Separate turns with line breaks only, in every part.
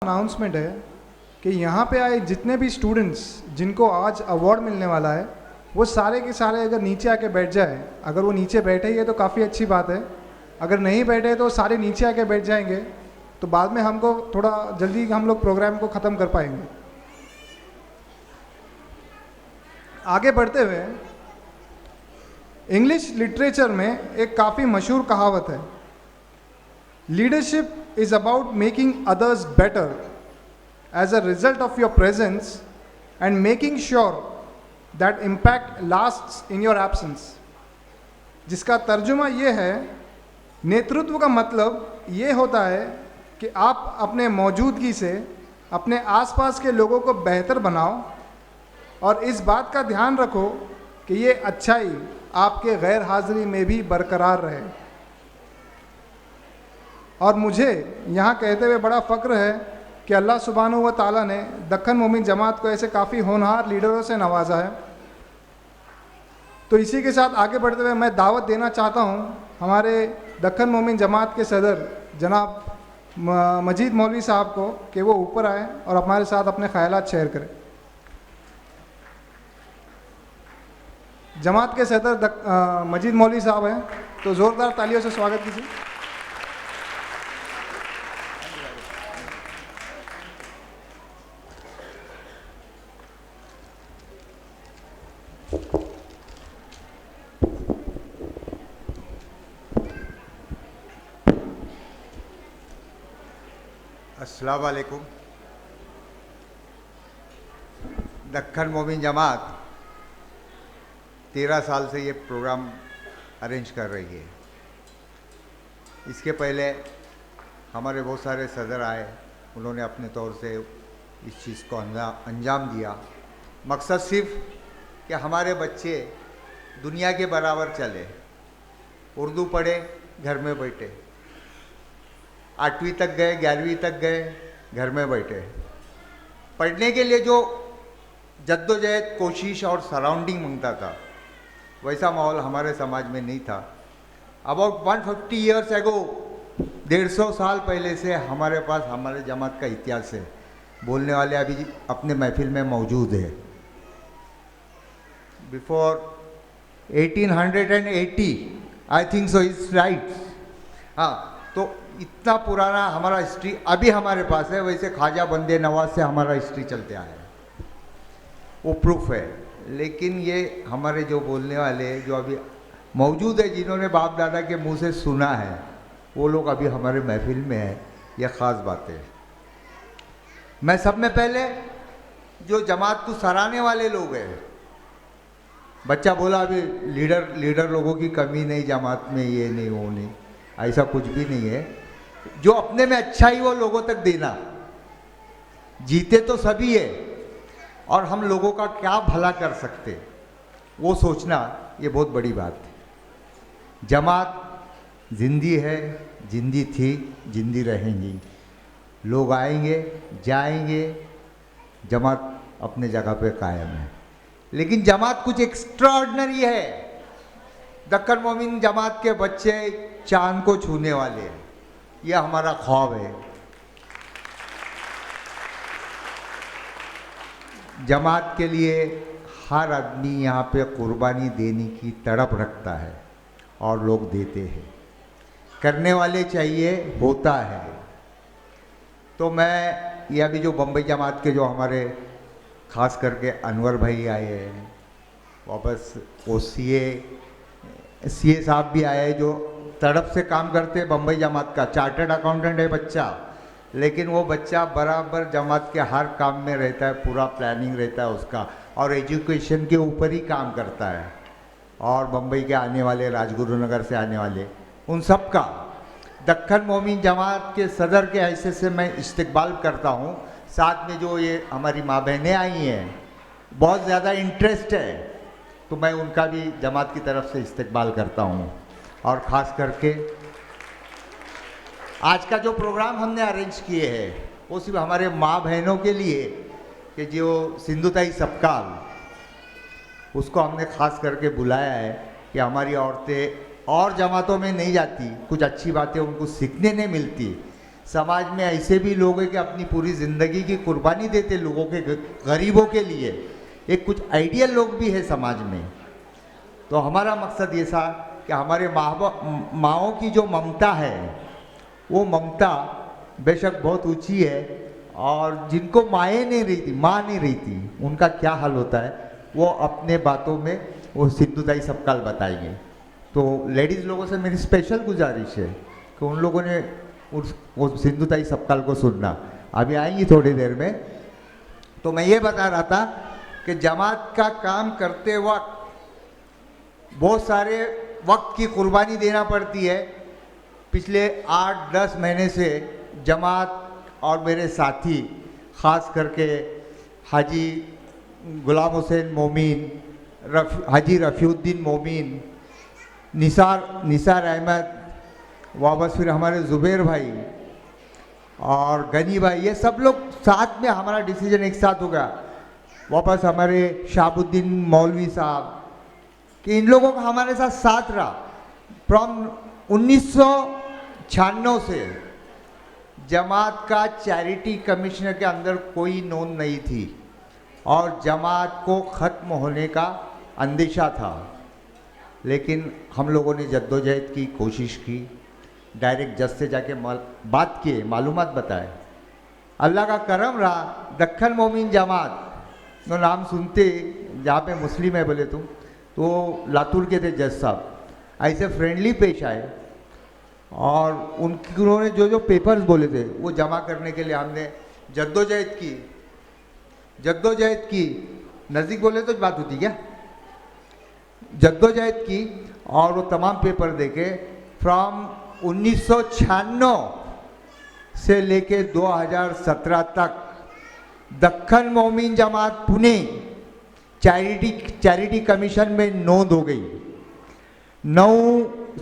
Announcement है कि यहाँ पे आए जितने भी स्टूडेंट्स जिनको आज अवार्ड मिलने वाला है वो सारे के सारे अगर नीचे आके बैठ जाए, अगर वो नीचे बैठे ही है तो काफ़ी अच्छी बात है, अगर नहीं बैठे तो सारे नीचे आके बैठ जाएंगे तो बाद में हमको थोड़ा जल्दी हम लोग प्रोग्राम को ख़त्म कर पाएंगे। आगे बढ़ते हुए इंग्लिश लिटरेचर में एक काफ़ी मशहूर कहावत है, leadership is about making others better as a result of your presence and making sure that impact lasts in your absence। जिसका तर्जुमा ये है, नेतृत्व का मतलब ये होता है कि आप अपने मौजूदगी से अपने आसपास के लोगों को बेहतर बनाओ और इस बात का ध्यान रखो कि ये अच्छाई आपके गैर हाजिरी में भी बरकरार रहे। और मुझे यहाँ कहते हुए बड़ा फ़ख्र है कि अल्लाह सुब्हानहू व तआला ने दक्कन मोमिन जमात को ऐसे काफ़ी होनहार लीडरों से नवाजा है। तो इसी के साथ आगे बढ़ते हुए मैं दावत देना चाहता हूँ हमारे दक्कन मोमिन जमात के सदर जनाब मजीद मौलवी साहब को कि वो ऊपर आए और हमारे साथ अपने ख्यालात शेयर करें। जमात के सदर मजीद मौलवी साहब हैं, तो ज़ोरदार तालियों से स्वागत कीजिए।
अस्सलाम वालेकुम। दक्कन मोमिन जमात 13 साल से ये प्रोग्राम अरेंज कर रही है। इसके पहले हमारे बहुत सारे सदर आए, उन्होंने अपने तौर से इस चीज़ को अंजाम दिया। मकसद सिर्फ कि हमारे बच्चे दुनिया के बराबर चले, उर्दू पढ़े, घर में बैठे, 8वीं तक गए, 11वीं तक गए, घर में बैठे। पढ़ने के लिए जो जद्दोजहद, कोशिश और सराउंडिंग मांगता था, वैसा माहौल हमारे समाज में नहीं था। अबाउट 150 ईयर्स एगो, 150 साल पहले से हमारे पास हमारे जमात का इतिहास है। बोलने वाले अभी अपने महफिल में मौजूद है। Before 1880 I think so is right. हाँ, तो इतना पुराना हमारा हिस्ट्री अभी हमारे पास है। वैसे ख्वाजा बंदे नवाज से हमारा हिस्ट्री चलते आया है, वो प्रूफ है। लेकिन ये हमारे जो बोलने वाले जो अभी मौजूद है, जिन्होंने बाप दादा के मुंह से सुना है, वो लोग अभी हमारे महफिल में है। यह ख़ास बात है। मैं सब में पहले जो जमात को सराहने वाले लोग हैं, बच्चा बोला अभी लीडर लोगों की कमी नहीं जमात में, ये नहीं वो नहीं, ऐसा कुछ भी नहीं है। जो अपने में अच्छा ही वो लोगों तक देना। जीते तो सभी है और हम लोगों का क्या भला कर सकते वो सोचना, ये बहुत बड़ी बात है। जमात जिंदी है, जिंदी थी, जिंदी रहेंगी। लोग आएंगे जाएंगे, जमात अपने जगह पे कायम है। लेकिन जमात कुछ एक्स्ट्राऑर्डिनरी है। दक्कन मोमिन जमात के बच्चे चांद को छूने वाले हैं, यह हमारा ख्वाब है। जमात के लिए हर आदमी यहाँ पे कुर्बानी देने की तड़प रखता है और लोग देते हैं। करने वाले चाहिए, होता है। तो मैं ये अभी जो बम्बई जमात के जो हमारे खास करके अनवर भाई आए हैं, वापस वो सीए साहब भी आए जो तड़प से काम करते बम्बई जमात का। चार्टर्ड अकाउंटेंट है बच्चा, लेकिन वो बच्चा बराबर जमात के हर काम में रहता है, पूरा प्लानिंग रहता है उसका, और एजुकेशन के ऊपर ही काम करता है। और बम्बई के आने वाले, राजगुरुनगर से आने वाले, उन सब का दक्कन मोमिन जमात के सदर के हैसियत से मैं इस्तकबाल करता हूँ। साथ में जो ये हमारी माँ बहनें आई हैं, बहुत ज़्यादा इंटरेस्ट है, तो मैं उनका भी जमात की तरफ से इस्तकबाल करता हूँ। और ख़ास करके आज का जो प्रोग्राम हमने अरेंज किए हैं, वो सिर्फ हमारे माँ बहनों के लिए कि जो सिंधुताई सबकाल, उसको हमने ख़ास करके बुलाया है कि हमारी औरतें और जमातों में नहीं जाती, कुछ अच्छी बातें उनको सीखने नहीं मिलती। समाज में ऐसे भी लोग हैं कि अपनी पूरी ज़िंदगी की कुर्बानी देते लोगों के, गरीबों के लिए। एक कुछ आइडियल लोग भी है समाज में। तो हमारा मकसद ये था कि हमारे माँओं की जो ममता है, वो ममता बेशक बहुत ऊंची है, और जिनको माएँ नहीं रहती, माँ नहीं रहती, उनका क्या हाल होता है वो अपने बातों में वो सिद्धूताई सबकाल बताएंगे। तो लेडीज़ लोगों से मेरी स्पेशल गुजारिश है कि उन लोगों ने वो सिद्धूताई सबकाल को सुनना। अभी आएंगी थोड़ी देर में। तो मैं ये बता रहा था कि जमात का काम करते वक्त बहुत सारे वक्त की कुर्बानी देना पड़ती है। पिछले 8-10 महीने से जमात और मेरे साथी, ख़ास करके हाजी गुलाम हुसैन मोमीन, हाजी रफ़ीउद्दीन मोमीन, निसार अहमद, वापस फिर हमारे ज़ुबैर भाई और गनी भाई, ये सब लोग साथ में, हमारा डिसीजन एक साथ हो गया। वापस हमारे शाहबुद्दीन मौलवी साहब, कि इन लोगों का हमारे साथ रहा फ्रॉम 1996 से। जमात का चैरिटी कमिश्नर के अंदर कोई नोंद नहीं थी और जमात को ख़त्म होने का अंदेशा था, लेकिन हम लोगों ने जद्दोजहद की, कोशिश की, डायरेक्ट जज से जाके बात किए, मालूमात बताए। अल्लाह का करम रहा, दक्खन मोमिन जमात तो नाम सुनते, जहाँ पे मुस्लिम है बोले तुम, तो लातूर के थे जज साहब, ऐसे फ्रेंडली पेश आए और उन्होंने जो जो पेपर्स बोले थे वो जमा करने के लिए हमने जद्दोजहद की, नज़दीक बोले तो बात होती क्या, जद्दोजहद की, और वो तमाम पेपर देके फ्रॉम 1996 से लेके 2017 तक दक्खन मोमिन जमात पुणे चैरिटी कमीशन में नोंद हो गई। 9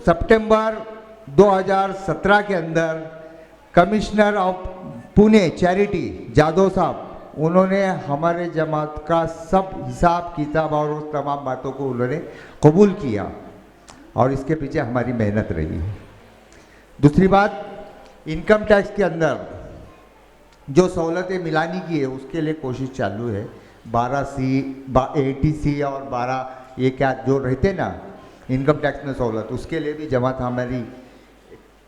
सितंबर 2017 के अंदर commissioner of Pune charity Jadhav sahab, उन्होंने हमारे जमात का सब हिसाब किताब और उस तमाम बातों को उन्होंने कबूल किया, और इसके पीछे हमारी मेहनत रही है। दूसरी बात, इनकम टैक्स के अंदर जो सहूलतें मिलानी की है उसके लिए कोशिश चालू है। 12C, 80C और 12 ये क्या जो रहते ना इनकम टैक्स में सहूलत, उसके लिए भी जमात हमारी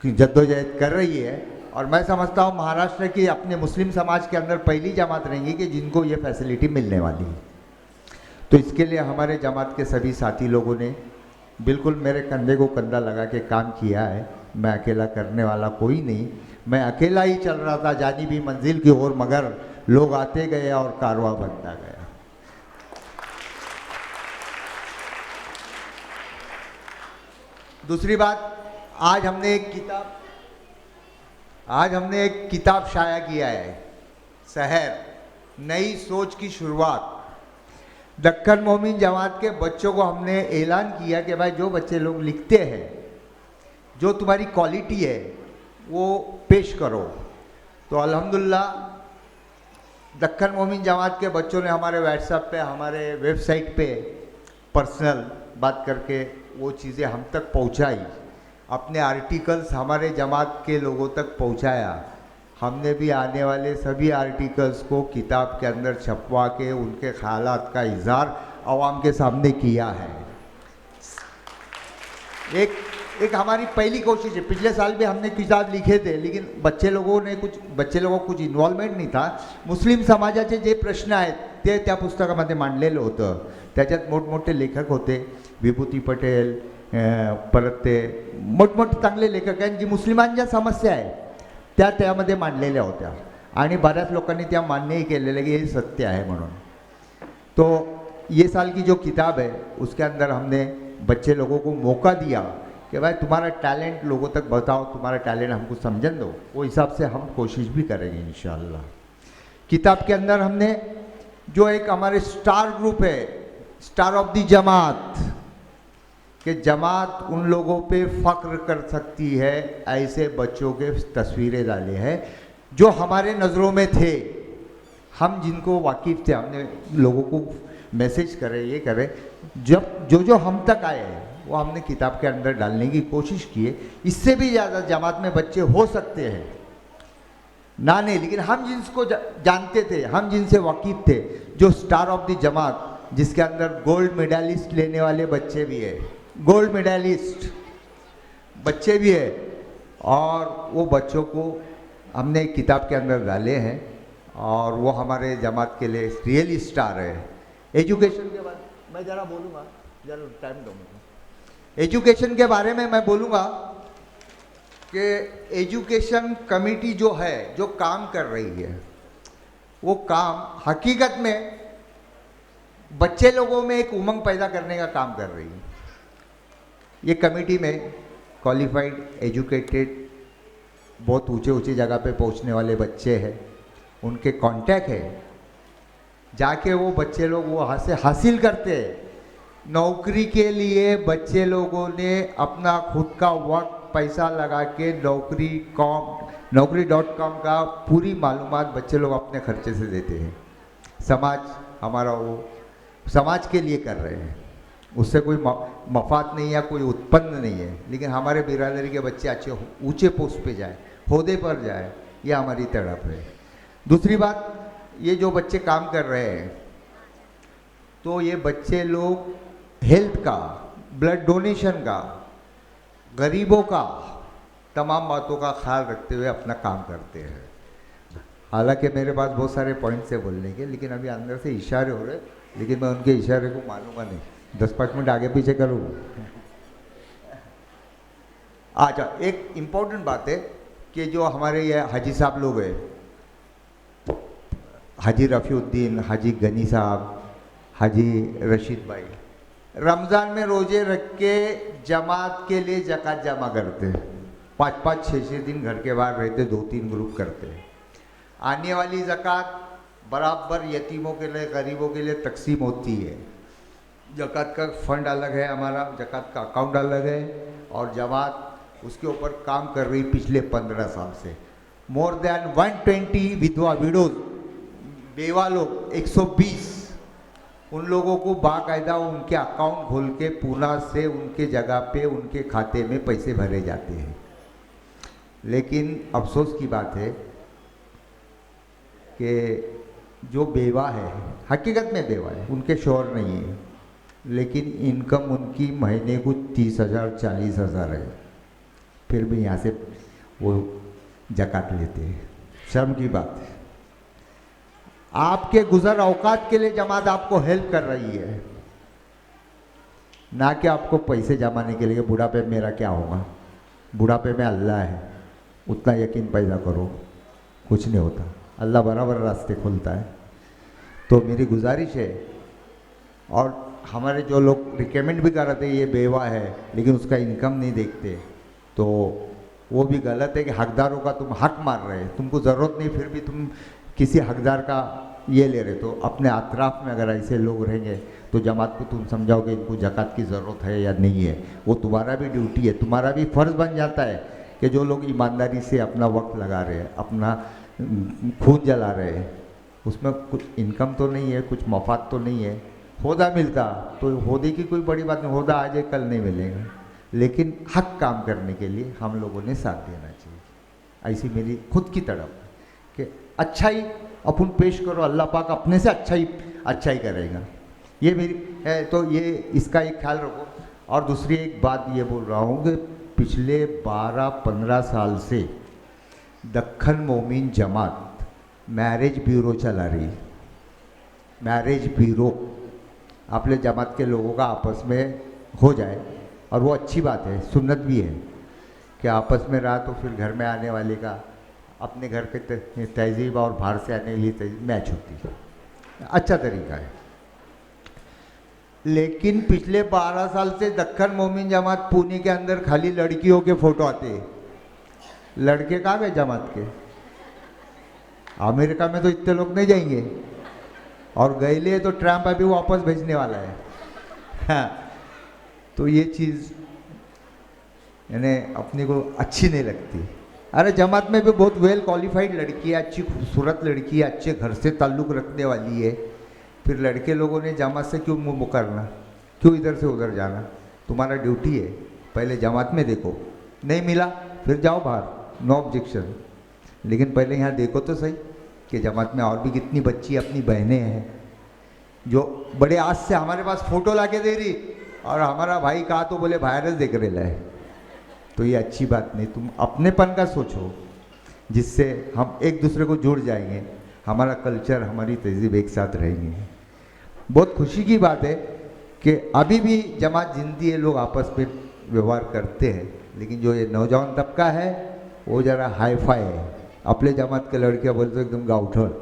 जद्दोजहद कर रही है। और मैं समझता हूँ महाराष्ट्र की अपने मुस्लिम समाज के अंदर पहली जमात रहेंगी कि जिनको ये फैसिलिटी मिलने वाली है। तो इसके लिए हमारे जमात के सभी साथी लोगों ने बिल्कुल मेरे कंधे को कंधा लगा के काम किया है। मैं अकेला करने वाला कोई नहीं, मैं अकेला ही चल रहा था जानिबी मंजिल की ओर, मगर लोग आते गए और कारवां बनता गया। दूसरी बात, आज हमने एक किताब शाया किया है, सहर, नई सोच की शुरुआत। दक्खन मोमिन जमात के बच्चों को हमने ऐलान किया कि भाई जो बच्चे लोग लिखते हैं, जो तुम्हारी क्वालिटी है वो पेश करो। तो अल्हम्दुलिल्लाह दक्खन मोमिन जमात के बच्चों ने हमारे व्हाट्सएप पे, हमारे वेबसाइट पे पर्सनल बात करके वो चीज़ें हम तक पहुंचाई, अपने आर्टिकल्स हमारे जमात के लोगों तक पहुंचाया। हमने भी आने वाले सभी आर्टिकल्स को किताब के अंदर छपवा के उनके ख़यालात का इज़हार आवाम के सामने किया है। एक हमारी पहली कोशिश है। पिछले साल भी हमने किताब लिखे थे, लेकिन बच्चे लोगों को कुछ इन्व्हॉल्वमेंट नहीं था। मुस्लिम समाजाचे जे प्रश्न आहेत ते त्या पुस्तकामध्ये मांडलेलं होतं। त्याच्यात मोठमोठे लेखक होते, विभूती पटेल, परत ते मोठमोठे चांगले लेखक आहेत, जी मुस्लिमांच्या समस्या आहेत त्या त्यामध्ये मांडलेल्या होत्या आणि बऱ्याच लोकांनी त्या मान्यही केलेलं की हे सत्य आहे म्हणून। तो ये साल की जो किताब है उसके अंदर हमने बच्चे लोगों को मौका दिया कि भाई तुम्हारा टैलेंट लोगों तक बताओ, तुम्हारा टैलेंट हमको समझन दो, वो हिसाब से हम कोशिश भी करेंगे इंशाअल्लाह। किताब के अंदर हमने जो एक हमारे स्टार ग्रुप है, स्टार ऑफ द जमात, कि जमात उन लोगों पे फ़ख्र कर सकती है, ऐसे बच्चों के तस्वीरें डाले हैं जो हमारे नज़रों में थे, हम जिनको वाकिफ़ थे। हमने लोगों को मैसेज करे, ये करे, जब जो हम तक आए हैं वो हमने किताब के अंदर डालने की कोशिश की है। इससे भी ज़्यादा जमात में बच्चे हो सकते हैं, ना नहीं, लेकिन हम जिसको जानते थे, हम जिनसे वाकिफ थे, जो स्टार ऑफ द जमात, जिसके अंदर गोल्ड मेडलिस्ट लेने वाले बच्चे भी है, गोल्ड मेडलिस्ट बच्चे भी है, और वो बच्चों को हमने एक किताब के अंदर डाले हैं, और वो हमारे जमात के लिए रियली स्टार है। एजुकेशन के बारे में मैं ज़रा बोलूँगा, ज़रा टाइम दो मुझे। एजुकेशन के बारे में मैं बोलूँगा कि एजुकेशन कमेटी जो है, जो काम कर रही है, वो काम हकीकत में बच्चे लोगों में एक उमंग पैदा करने का काम कर रही है। ये कमेटी में क्वालिफाइड, एजुकेटेड, बहुत ऊंचे ऊंचे जगह पे पहुंचने वाले बच्चे हैं, उनके कांटेक्ट है, जाके वो बच्चे लोग वो हासिल करते हैं। नौकरी के लिए बच्चे लोगों ने अपना खुद का वक्त, पैसा लगा के नौकरी.com का पूरी मालूमात बच्चे लोग अपने खर्चे से देते हैं। समाज हमारा वो समाज के लिए कर रहे हैं, उससे कोई मफाद नहीं है, कोई उत्पन्न नहीं है, लेकिन हमारे बिरादरी के बच्चे अच्छे ऊंचे पोस्ट पे जाए, ओहदे पर जाए, ये हमारी तड़प है। दूसरी बात, ये जो बच्चे काम कर रहे हैं, तो ये बच्चे लोग हेल्थ का, ब्लड डोनेशन का, गरीबों का, तमाम बातों का ख्याल रखते हुए अपना काम करते हैं। हालांकि मेरे पास बहुत सारे पॉइंट्स है बोलने के, लेकिन अभी अंदर से इशारे हो रहे, लेकिन मैं उनके इशारे को मानूंगा नहीं, 10-5 मिनट आगे पीछे करूँ। अच्छा, एक इम्पोर्टेंट बात है कि जो हमारे ये हाजी साहब लोग हैं, हाजी रफ़ीउद्दीन, हाजी गनी साहब, हाजी रशीद भाई, रमज़ान में रोज़े रख के जमात के लिए ज़कात जमा करते, 5-5, 6-6 दिन घर के बाहर रहते, 2-3 ग्रुप करते। आने वाली ज़कात बराबर यतीमों के लिए, गरीबों के लिए तकसीम होती है। ज़कात का फंड अलग है हमारा, ज़कात का अकाउंट अलग है, और जमात उसके ऊपर काम कर रही पिछले 15 साल से। मोर देन 120 विधवा विडोज, बेवा लोग 120, उन लोगों को बाकायदा उनके अकाउंट खोल के पूना से उनके जगह पे उनके खाते में पैसे भरे जाते हैं। लेकिन अफसोस की बात है कि जो बेवा है, हकीकत में बेवा है, उनके शौहर नहीं है, लेकिन इनकम उनकी महीने को 30,000 40,000 है, फिर भी यहाँ से वो ज़कात लेते हैं। शर्म की बात है। आपके गुजर औकात के लिए जमात आपको हेल्प कर रही है, ना कि आपको पैसे जमाने के लिए। बुढ़ापे में मेरा क्या होगा, बुढ़ापे में अल्लाह है, उतना यकीन पैदा करो, कुछ नहीं होता, अल्लाह बराबर रास्ते खोलता है। तो मेरी गुजारिश है, और हमारे जो लोग रिकमेंड भी कर रहे थे, ये बेवा है लेकिन उसका इनकम नहीं देखते, तो वो भी गलत है कि हकदारों का तुम हक मार रहे, तुमको ज़रूरत नहीं, फिर भी तुम किसी हकदार का ये ले रहे। तो अपने अतराफ़ में अगर ऐसे लोग रहेंगे तो जमात को तुम समझाओगे इनको ज़कात की ज़रूरत है या नहीं है। वो तुम्हारा भी ड्यूटी है, तुम्हारा भी फ़र्ज़ बन जाता है कि जो लोग ईमानदारी से अपना वक्त लगा रहे हैं, अपना खून जला रहे हैं, उसमें कुछ इनकम तो नहीं है, कुछ मफाद तो नहीं है। होदा मिलता तो होदे की कोई बड़ी बात नहीं, होदा आज है कल नहीं मिलेगा, लेकिन हक काम करने के लिए हम लोगों ने साथ देना चाहिए। ऐसी मेरी खुद की तड़प कि अच्छाई अपन पेश करो, अल्लाह पाक अपने से अच्छाई करेगा, ये मेरी है। तो ये इसका एक ख्याल रखो। और दूसरी एक बात ये बोल रहा हूँ कि पिछले 12-15 साल से दक्खन मोमिन जमात मैरिज ब्यूरो चला रही। मैरिज ब्यूरो अपने जमात के लोगों का आपस में हो जाए, और वो अच्छी बात है, सुन्नत भी है कि आपस में रहा तो फिर घर में आने वाले का अपने घर के तहजीब और बाहर से आने के लिए तहजीब मैच होती है, अच्छा तरीका है। लेकिन पिछले 12 साल से दक्खन मोमिन जमात पुणे के अंदर खाली लड़कियों के फ़ोटो आते हैं। लड़के कहाँ गए जमात के? अमेरिका में तो इतने लोग नहीं जाएंगे, और गए लिए तो ट्रम्प अभी वापस भेजने वाला है। हाँ, तो ये चीज़ यानी अपने को अच्छी नहीं लगती। अरे जमात में भी बहुत वेल क्वालिफाइड लड़की है, अच्छी खूबसूरत लड़की है, अच्छे घर से ताल्लुक़ रखने वाली है, फिर लड़के लोगों ने जमात से क्यों मुँह मुकरना, क्यों इधर से उधर जाना? तुम्हारा ड्यूटी है, पहले जमात में देखो, नहीं मिला फिर जाओ बाहर, नो ऑब्जेक्शन। लेकिन पहले यहाँ देखो तो सही कि जमात में और भी कितनी बच्ची अपनी बहनें हैं जो बड़े आज से हमारे पास फोटो ला के दे रही, और हमारा भाई कहा तो बोले वायरस देख रहे है। तो ये अच्छी बात नहीं, तुम अपनेपन का सोचो जिससे हम एक दूसरे को जुड़ जाएंगे, हमारा कल्चर हमारी तहजीब एक साथ रहेंगे। बहुत खुशी की बात है कि अभी भी जमात जिंदी है, लोग आपस में व्यवहार करते हैं, लेकिन जो ये नौजवान तबका है वो ज़रा हाई फाई है। अपने जमात के लड़के बोले तो एकदम गाउठन,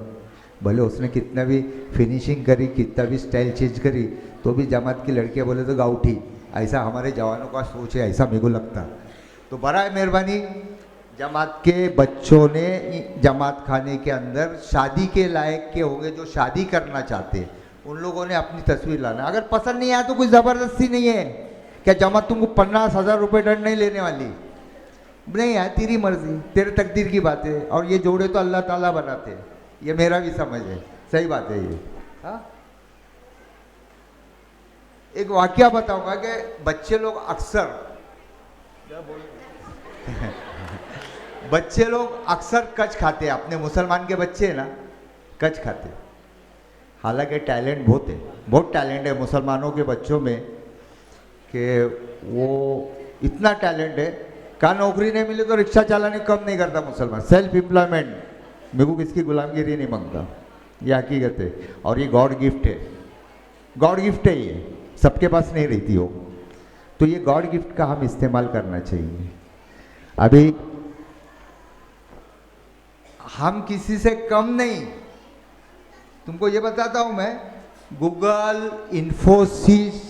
भले उसने कितना भी फिनिशिंग करी, कितना भी स्टाइल चेंज करी, तो भी जमात की लड़कियाँ बोले तो गाउठी। ऐसा हमारे जवानों का सोच है, ऐसा मेरे को लगता। तो बराए मेहरबानी जमात के बच्चों ने जमात खाने के अंदर शादी के लायक के होंगे, जो शादी करना चाहते हैं उन लोगों ने अपनी तस्वीर लाना। अगर पसंद नहीं आया तो कोई ज़बरदस्ती नहीं है, क्या जमात तुमको 50,000 रुपये दंड नहीं लेने वाली, नहीं है, तेरी मर्जी, तेरे तकदीर की बात है। और ये जोड़े तो अल्लाह ताला बनाते हैं, ये मेरा भी समझ है, सही बात है ये। हाँ, एक वाकया बताऊंगा कि बच्चे लोग अक्सर क्या बोल बच्चे लोग अक्सर कच खाते हैं, अपने मुसलमान के बच्चे हैं ना कच खाते। हालांकि टैलेंट बहुत है, बहुत टैलेंट है मुसलमानों के बच्चों में कि वो इतना टैलेंट है, कहाँ नौकरी नहीं मिले तो रिक्शा चलाने कम नहीं करता मुसलमान, सेल्फ एम्प्लॉयमेंट, मेरे को किसकी गुलामगिरी नहीं मांगता, ये हकीकत है। और ये गॉड गिफ्ट है, गॉड गिफ्ट है, ये सबके पास नहीं रहती हो। तो ये गॉड गिफ्ट का हम इस्तेमाल करना चाहिए। अभी हम किसी से कम नहीं, तुमको ये बताता हूं मैं, गूगल, इन्फोसिस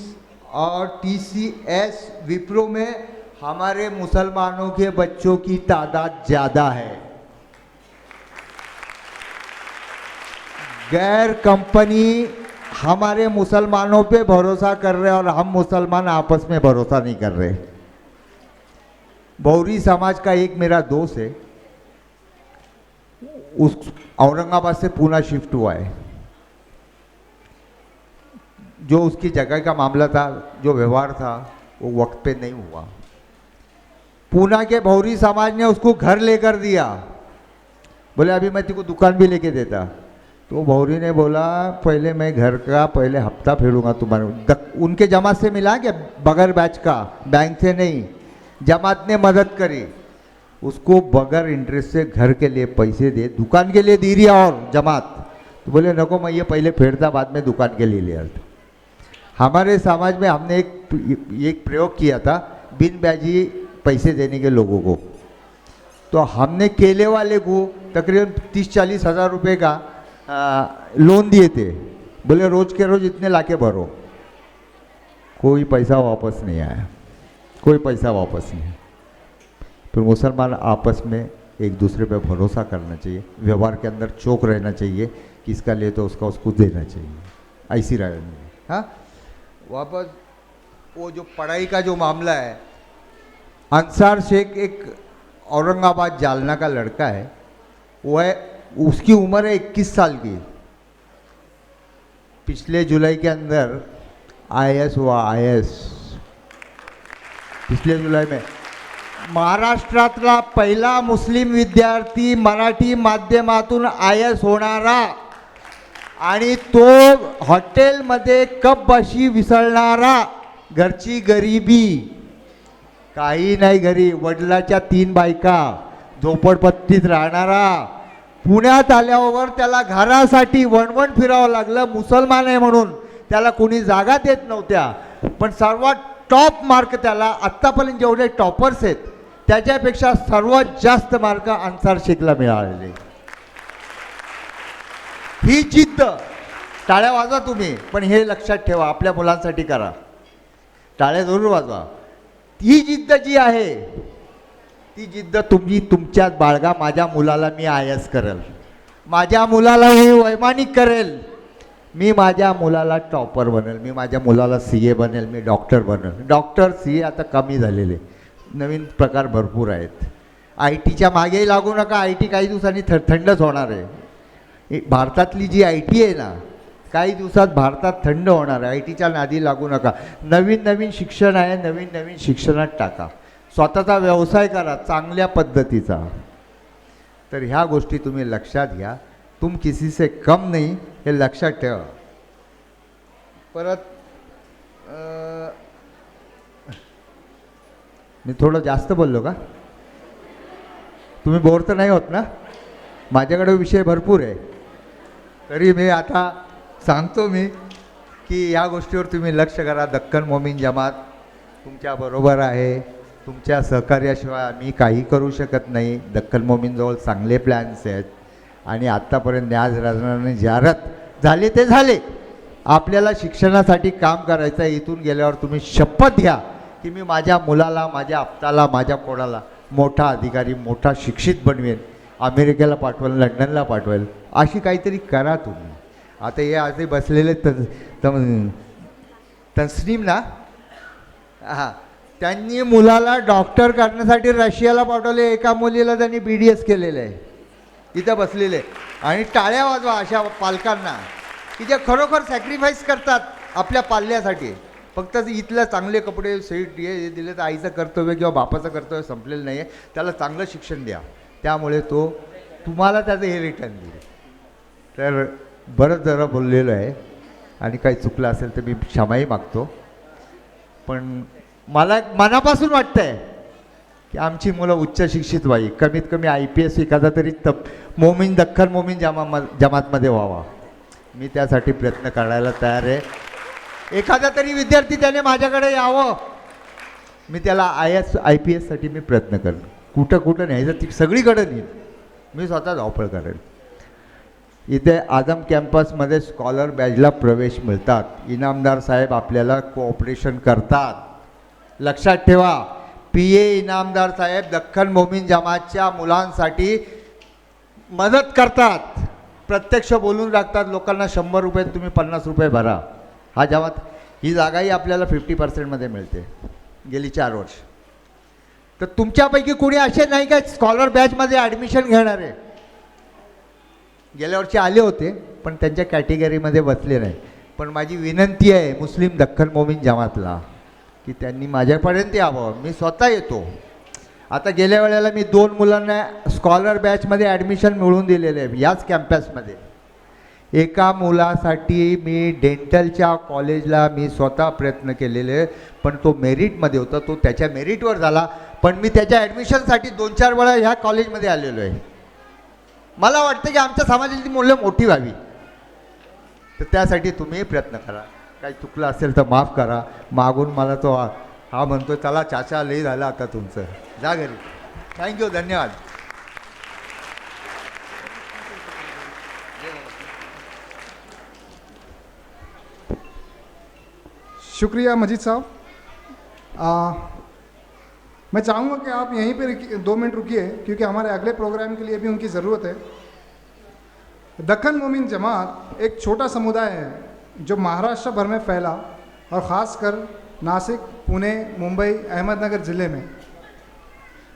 और TCS, विप्रो में हमारे मुसलमानों के बच्चों की तादाद ज्यादा है। गैर कंपनी हमारे मुसलमानों पे भरोसा कर रहे और हम मुसलमान आपस में भरोसा नहीं कर रहे। बौरी समाज का एक मेरा दोस्त है, उस औरंगाबाद से पूना शिफ्ट हुआ है। जो उसकी जगह का मामला था, जो व्यवहार था, वो वक्त पे नहीं हुआ। पूना के भौरी समाज ने उसको घर लेकर दिया, बोले अभी मैं तेको दुकान भी लेके देता। तो भौरी ने बोला पहले मैं घर का पहले हफ्ता फेरूंगा तुम्हारे। उनके जमात से मिला क्या, बगैर बैच का, बैंक से नहीं, जमात ने मदद करी उसको, बगैर इंटरेस्ट से घर के लिए पैसे दे, दुकान के लिए दी रही और जमात। तो बोले नको, मैं ये पहले फेरता, बाद में दुकान के लिए ले आता। हमारे समाज में हमने एक प्रयोग किया था बिन ब्याजी पैसे देने के लोगों को। तो हमने केले वाले को तकरीबन 30-40 हज़ार रुपये का लोन दिए थे, बोले रोज के रोज इतने लाके भरो। कोई पैसा वापस नहीं आया, कोई पैसा वापस नहीं। फिर मुसलमान आपस में एक दूसरे पे भरोसा करना चाहिए, व्यवहार के अंदर चौक रहना चाहिए, किसका ले तो उसका उसको देना चाहिए, ऐसी राय। हाँ, वापस वो जो पढ़ाई का जो मामला है, अंसार शेख एक औरंगाबाद जालना का लड़का है, वो है, उसकी उम्र है 21 साल की। पिछले जुलाई के अंदर IAS हुआ, IAS पिछले जुलाई में। महाराष्ट्रातला पहिला मुस्लिम विद्यार्थी मराठी माध्यमातून IAS होणारा आणि तो हॉटेलमध्ये कपबशी विसळणारा, घरची गरिबी, काही नाही घरी, वडिलाच्या 3 बायका, झोपडपट्टीत राहणारा, पुण्यात आल्यावर त्याला घरासाठी वणवण फिरावं लागलं, मुसलमान आहे म्हणून त्याला कोणी जागा देत नव्हत्या। पण सर्वात टॉप मार्क त्याला, आत्तापर्यंत जेवढे टॉपर्स आहेत त्याच्यापेक्षा सर्वात जास्त मार्क अन्सार शेखला मिळालेले। ही जिद्द, टाळ्या वाजवा तुम्ही, पण हे लक्षात ठेवा, आपल्या मुलांसाठी करा, टाळ्या जरूर वाजवा। ही जिद्द जी आहे, ती जिद्द तुम्ही तुमच्यात बाळगा। माझ्या मुलाला मी IAS करेल, माझ्या मुलाला मी वैमानिक करेल, मी माझ्या मुलाला टॉपर बनेल, मी माझ्या मुलाला CA बनेल, मी डॉक्टर बनेल। डॉक्टर CA आता कमी झालेले, नवीन प्रकार भरपूर आहेत। IT मागेही लागू नका, IT काही दिवसांनी थंडच होणार आहे। भारतातली जी IT आहे ना, काही दिवसात भारतात थंड होणार आहे, IT नादी लागू नका। नवीन नवीन शिक्षण आहे, नवीन नवीन शिक्षणात टाका, स्वतःचा व्यवसाय करा चांगल्या पद्धतीचा। तर ह्या गोष्टी तुम्ही लक्षात घ्या. तुम किसी से कम नाही हे लक्षात ठेवा. परत मी थोडं जास्त बोललो का? तुम्ही बोर तर नाही होत ना? माझ्याकडे विषय भरपूर आहे, तरी मी आता सांगतो मी की या गोष्टीवर तुम्ही लक्ष करा. दख्खन मोमीन जमात तुमच्याबरोबर आहे. तुमच्या सहकार्याशिवाय आम्ही काही करू शकत नाही. दख्खन मोमीनजवळ चांगले प्लॅन्स आहेत आणि आत्तापर्यंत न्याज राजनाने जाहिरात झाले ते झाले. आपल्याला शिक्षणासाठी काम करायचं आहे. इथून गेल्यावर तुम्ही शपथ घ्या की मी माझ्या मुलाला, माझ्या आप्ताला, माझ्या कोणाला मोठा अधिकारी, मोठा शिक्षित बनवेन, अमेरिकेला पाठवेल, लंडनला पाठवेल, अशी काहीतरी करा तुम्ही. आता हे असे बसलेले तस्नीम ना, हां, त्यांनी मुलाला डॉक्टर करण्यासाठी रशियाला पाठवले. एका मुलीला त्यांनी BDS केलेलं आहे. इथं बसलेले आणि टाळ्या वाजवा अशा पालकांना की जे खरोखर सॅक्रिफाईस करतात आपल्या पाल्यासाठी. फक्त इथलं चांगले कपडे, सीट हे दिले तर आईचं कर्तव्य किंवा बापाचं कर्तव्य संपलेलं नाही आहे. त्याला चांगलं शिक्षण द्या, त्यामुळे तो तुम्हाला त्याचं हे रिटर्न देईल. तर बरंच जरा बोललेलं आहे आणि काही चुकलं असेल तर मी क्षमाही मागतो. पण मला मनापासून वाटतं आहे की आमची मुलं उच्च शिक्षित व्हावी, कमीत कमी IPS एखादा तरी मोमीन, दख्खन मोमीन जमातमध्ये व्हावा. मी त्यासाठी प्रयत्न करायला तयार आहे. एखादा तरी विद्यार्थी त्याने माझ्याकडे यावं, मी त्याला IPSसाठी मी प्रयत्न करेन. कुठं कुठं न्यायचं ती सगळीकडे नेईन. मी स्वतः धावपळ करेन. इथे आझम कॅम्पसमध्ये स्कॉलर बॅचला प्रवेश मिळतात. इनामदार साहेब आपल्याला कोऑपरेशन करतात. लक्षात ठेवा, PA इनामदार साहेब दख्खन मोमीन जमातच्या मुलांसाठी मदत करतात. प्रत्यक्ष बोलून टाकतात लोकांना, 100 रुपये तुम्ही 50 रुपये भरा. हा जमात, ही जागाही आपल्याला 50% मिळते गेली 4 वर्ष. तर तुमच्यापैकी कोणी असे नाही का स्कॉलर बॅचमध्ये ॲडमिशन घेणारे? गेल्या वर्षी आले होते पण त्यांच्या कॅटेगरीमध्ये बसले नाही. पण माझी विनंती आहे मुस्लिम दख्खन मोमीन जमातला की त्यांनी माझ्यापर्यंत यावं. मी स्वतः येतो. आता गेल्या वेळेला मी 2 मुलांना स्कॉलर बॅचमध्ये ॲडमिशन मिळवून दिलेले आहे याच कॅम्पसमध्ये. एका मुलासाठी मी डेंटलच्या कॉलेजला मी स्वतः प्रयत्न केलेले, पण तो मेरिटमध्ये होता, तो त्याच्या मेरिटवर झाला. पण मी त्याच्या ॲडमिशनसाठी 2-4 वेळा ह्या कॉलेजमध्ये आलेलो आहे. मला वाटतं की आमच्या समाजाची मूल्य मोठी व्हावी, तर त्यासाठी तुम्ही प्रयत्न करा. काही चुकलं असेल तर माफ करा. मागून मला तो हा म्हणतो चला चाचा लई झालं आता तुमचं, जा घरी. थँक्यू, धन्यवाद.
शुक्रिया मजीद साहब. मैं चाहूँगा कि आप यहीं पे 2 मिनट रुकिए क्योंकि हमारे अगले प्रोग्राम के लिए भी उनकी ज़रूरत है. दख्खन मोमीन जमात एक छोटा समुदाय है जो महाराष्ट्र भर में फैला और ख़ासकर नासिक, पुणे, मुंबई, अहमदनगर ज़िले में.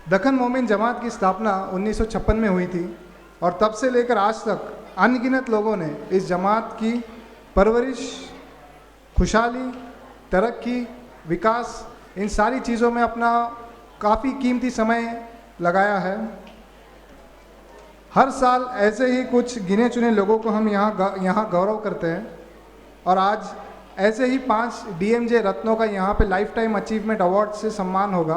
दख्खन मोमीन जमात की स्थापना 1956 में हुई थी और तब से लेकर आज तक अनगिनत लोगों ने इस जमात की परवरिश, खुशहाली, तरक्की, विकास, इन सारी चीज़ों में अपना काफ़ी कीमती समय लगाया है. हर साल ऐसे ही कुछ गिने चुने लोगों को हम यहाँ गौरव करते हैं और आज ऐसे ही 5 DMJ रत्नों का यहाँ पे लाइफ टाइम अचीवमेंट अवार्ड से सम्मान होगा.